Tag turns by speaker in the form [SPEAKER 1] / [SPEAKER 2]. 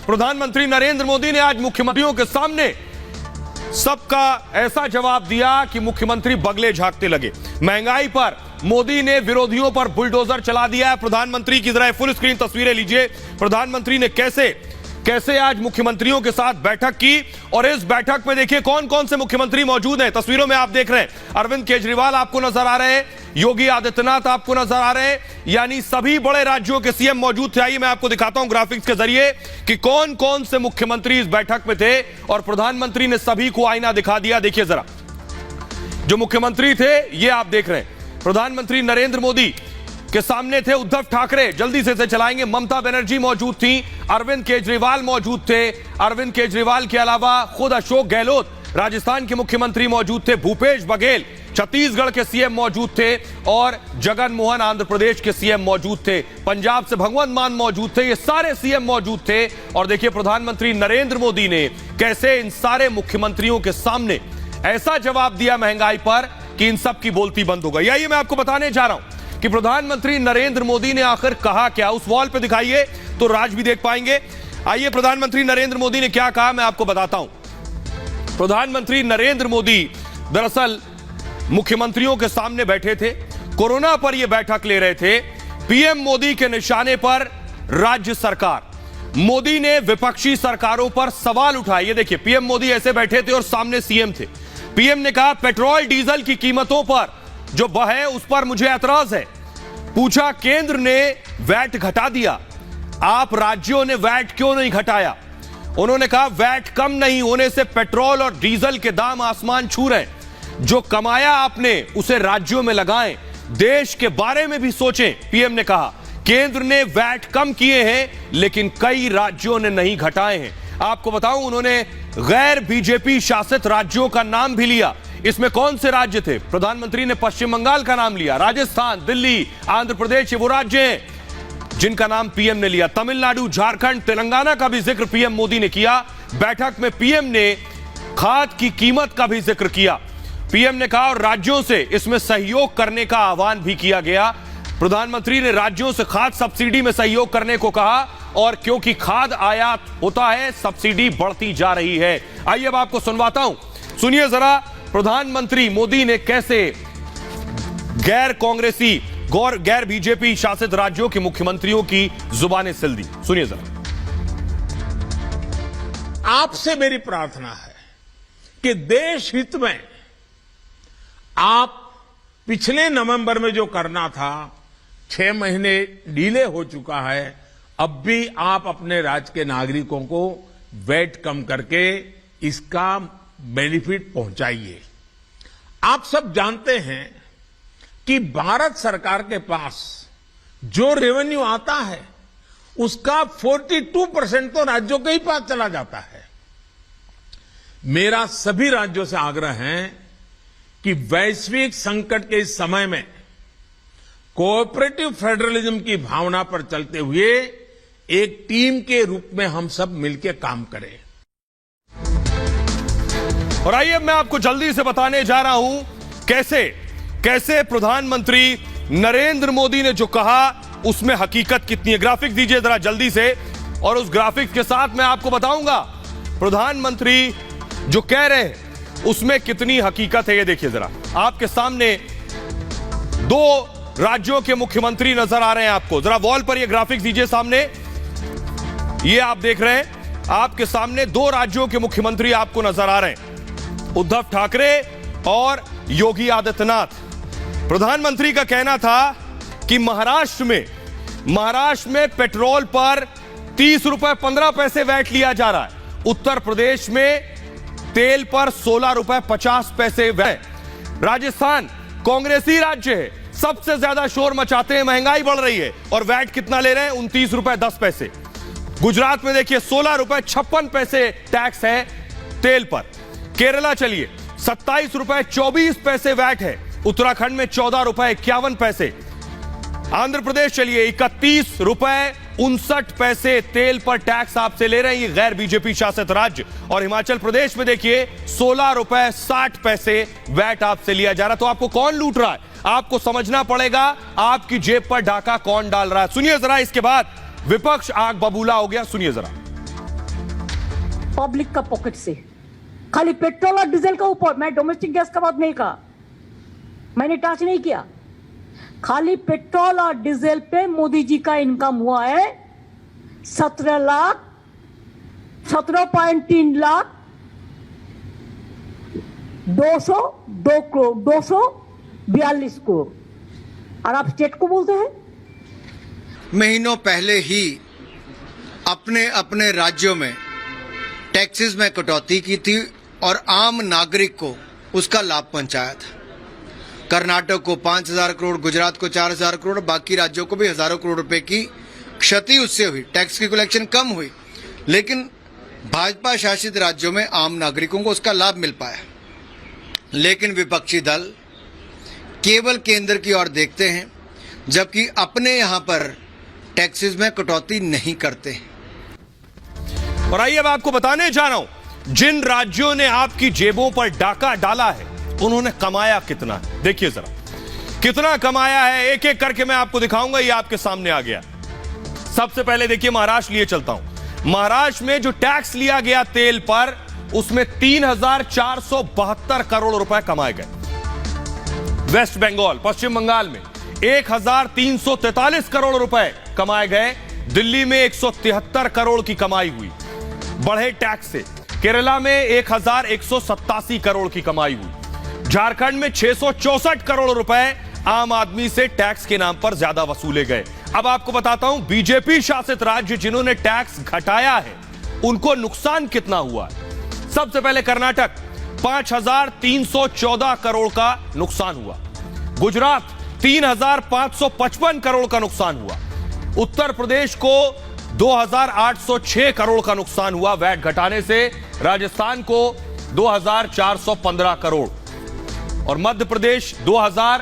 [SPEAKER 1] प्रधानमंत्री नरेंद्र मोदी ने आज मुख्यमंत्रियों के सामने सबका ऐसा जवाब दिया कि मुख्यमंत्री बगले झांकते लगे। महंगाई पर मोदी ने विरोधियों पर बुलडोजर चला दिया है। प्रधानमंत्री की जरा फुल स्क्रीन तस्वीरें लीजिए। प्रधानमंत्री ने कैसे आज मुख्यमंत्रियों के साथ बैठक की और इस बैठक में देखिए कौन कौन से मुख्यमंत्री मौजूद हैं। तस्वीरों में आप देख रहे हैं अरविंद केजरीवाल आपको नजर आ रहे हैं, योगी आदित्यनाथ आपको नजर आ रहे हैं, यानी सभी बड़े राज्यों के सीएम मौजूद थे। आइए मैं आपको दिखाता हूं ग्राफिक्स के जरिए कि कौन कौन से मुख्यमंत्री इस बैठक में थे और प्रधानमंत्री ने सभी को आईना दिखा दिया। देखिए जरा, जो मुख्यमंत्री थे ये आप देख रहे हैं। प्रधानमंत्री नरेंद्र मोदी के सामने थे उद्धव ठाकरे, जल्दी से चलाएंगे। ममता बनर्जी मौजूद थी, अरविंद केजरीवाल मौजूद थे। अरविंद केजरीवाल के अलावा खुद अशोक गहलोत राजस्थान के मुख्यमंत्री मौजूद थे, भूपेश बघेल छत्तीसगढ़ के सीएम मौजूद थे और जगन मोहन आंध्र प्रदेश के सीएम मौजूद थे। पंजाब से भगवंत मान मौजूद थे। ये सारे सीएम मौजूद थे और देखिए प्रधानमंत्री नरेंद्र मोदी ने कैसे इन सारे मुख्यमंत्रियों के सामने ऐसा जवाब दिया महंगाई पर कि इन सब की बोलती बंद हो गई। आइए मैं आपको बताने जा रहा हूं कि प्रधानमंत्री नरेंद्र मोदी ने आखिर कहा क्या। उस वॉल पे दिखाइए तो राज भी देख पाएंगे। आइए प्रधानमंत्री नरेंद्र मोदी ने क्या कहा मैं आपको बताता हूं। प्रधानमंत्री नरेंद्र मोदी दरअसल मुख्यमंत्रियों के सामने बैठे थे, कोरोना पर यह बैठक ले रहे थे। पीएम मोदी के निशाने पर राज्य सरकार, मोदी ने विपक्षी सरकारों पर सवाल उठाए। ये देखिए पीएम मोदी ऐसे बैठे थे और सामने सीएम थे। पीएम ने कहा पेट्रोल डीजल की कीमतों पर जो बढ़े उस पर मुझे एतराज है। पूछा केंद्र ने वैट घटा दिया, आप राज्यों ने वैट क्यों नहीं घटाया। उन्होंने कहा वैट कम नहीं होने से पेट्रोल और डीजल के दाम आसमान छू रहे हैं। जो कमाया आपने उसे राज्यों में लगाएं, देश के बारे में भी सोचें। पीएम ने कहा केंद्र ने वैट कम किए हैं लेकिन कई राज्यों ने नहीं घटाए हैं। आपको बताऊं उन्होंने गैर बीजेपी शासित राज्यों का नाम भी लिया। इसमें कौन से राज्य थे? प्रधानमंत्री ने पश्चिम बंगाल का नाम लिया, राजस्थान, दिल्ली, आंध्र प्रदेश, ये वो राज्य हैं जिनका नाम पीएम ने लिया। तमिलनाडु, झारखंड, तेलंगाना का भी जिक्र पीएम मोदी ने किया। बैठक में पीएम ने खाद की कीमत का भी जिक्र किया। पीएम ने कहा और राज्यों से इसमें सहयोग करने का आह्वान भी किया गया। प्रधानमंत्री ने राज्यों से खाद सब्सिडी में सहयोग करने को कहा और क्योंकि खाद आयात होता है सब्सिडी बढ़ती जा रही है। आइए अब आपको सुनवाता हूं, सुनिए जरा प्रधानमंत्री मोदी ने कैसे गैर कांग्रेसी गैर बीजेपी शासित राज्यों के मुख्यमंत्रियों की जुबानें सिल दी। सुनिए जरा।
[SPEAKER 2] आपसे मेरी प्रार्थना है कि देश हित में आप पिछले नवंबर में जो करना था 6 महीने डिले हो चुका है। अब भी आप अपने राज्य के नागरिकों को वैट कम करके इसका बेनिफिट पहुंचाइए। आप सब जानते हैं कि भारत सरकार के पास जो रेवेन्यू आता है उसका 42% तो राज्यों के ही पास चला जाता है। मेरा सभी राज्यों से आग्रह है कि वैश्विक संकट के इस समय में कोऑपरेटिव फेडरलिज्म की भावना पर चलते हुए एक टीम के रूप में हम सब मिलकर काम करें।
[SPEAKER 1] और आइए मैं आपको जल्दी से बताने जा रहा हूं कैसे प्रधानमंत्री नरेंद्र मोदी ने जो कहा उसमें हकीकत कितनी है। ग्राफिक्स दीजिए जरा जल्दी से और उस ग्राफिक्स के साथ मैं आपको बताऊंगा प्रधानमंत्री जो कह रहे हैं उसमें कितनी हकीकत है। ये देखिए जरा, आपके सामने 2 राज्यों के मुख्यमंत्री नजर आ रहे हैं आपको। जरा वॉल पर ये ग्राफिक्स दीजिए सामने, ये आप देख रहे हैं आपके सामने 2 राज्यों के मुख्यमंत्री आपको नजर आ रहे हैं, उद्धव ठाकरे और योगी आदित्यनाथ। प्रधानमंत्री का कहना था कि महाराष्ट्र में पेट्रोल पर 30 रुपए 15 पैसे वैट लिया जा रहा है। उत्तर प्रदेश में तेल पर 16 रुपए 50 पैसे वैट। राजस्थान कांग्रेसी राज्य है, सबसे ज्यादा शोर मचाते हैं, महंगाई बढ़ रही है और वैट कितना ले रहे हैं? 29 रुपए 10 पैसे। गुजरात में देखिए 16 रुपए 56 पैसे टैक्स है तेल पर। केरला चलिए 27 रुपए 24 पैसे वैट है। उत्तराखंड में 14 रुपए 51 पैसे। आंध्र प्रदेश चलिए 31 रुपए 59 पैसे तेल पर टैक्स आपसे ले रहे हैं ये गैर बीजेपी शासित राज्य। और हिमाचल प्रदेश में देखिए 16 रुपए 60 पैसे वैट आपसे लिया जा रहा है। तो आपको कौन लूट रहा है? आपको समझना पड़ेगा आपकी जेब पर डाका कौन डाल रहा है। सुनिए जरा, इसके बाद विपक्ष आग बबूला हो गया। सुनिए जरा।
[SPEAKER 3] पब्लिक का पॉकेट से, खाली पेट्रोल और डीजल का ऊपर। मैं डोमेस्टिक गैस का बात नहीं कहा, मैंने टच नहीं किया। खाली पेट्रोल और डीजल पे मोदी जी का इनकम हुआ है 17.3 लाख 202 करोड़ 242 करोड़। और आप स्टेट को बोलते हैं।
[SPEAKER 4] महीनों पहले ही अपने अपने राज्यों में टैक्सेस में कटौती की थी और आम नागरिक को उसका लाभ पहुंचाया था। कर्नाटक को 5,000 करोड़, गुजरात को 4,000 करोड़, बाकी राज्यों को भी हजारों करोड़ रुपए की क्षति उससे हुई। टैक्स की कलेक्शन कम हुई, लेकिन भाजपा शासित राज्यों में आम नागरिकों को उसका लाभ मिल पाया। लेकिन विपक्षी दल केवल केंद्र की ओर देखते हैं, जबकि अपने यहां पर टैक्सेस में कटौती नहीं करते।
[SPEAKER 1] और आइए अब आपको बताने जा रहा हूं, जिन राज्यों ने आपकी जेबों पर डाका डाला है उन्होंने कमाया कितना है। देखिए जरा कितना कमाया है, एक एक करके मैं आपको दिखाऊंगा। ये आपके सामने आ गया। सबसे पहले देखिए महाराष्ट्र लिए चलता हूं। महाराष्ट्र में जो टैक्स लिया गया तेल पर, उसमें 3,472 करोड़ रुपए कमाए गए। वेस्ट बंगाल, पश्चिम बंगाल में 1,343 करोड़ रुपए कमाए गए। दिल्ली में 173 करोड़ की कमाई हुई बढ़े टैक्स से। केरला में 1,187 करोड़ की कमाई हुई। झारखंड में 664 करोड़ रुपए आम आदमी से टैक्स के नाम पर ज्यादा वसूले गए। अब आपको बताता हूं, बीजेपी शासित राज्य जिन्होंने टैक्स घटाया है उनको नुकसान कितना हुआ है। सबसे पहले कर्नाटक 5,314 करोड़ का नुकसान हुआ। गुजरात 3,555 करोड़ का नुकसान हुआ। उत्तर प्रदेश को 2,806 करोड़ का नुकसान हुआ वैट घटाने से। राजस्थान को 2,415 करोड़ और मध्य प्रदेश 2,000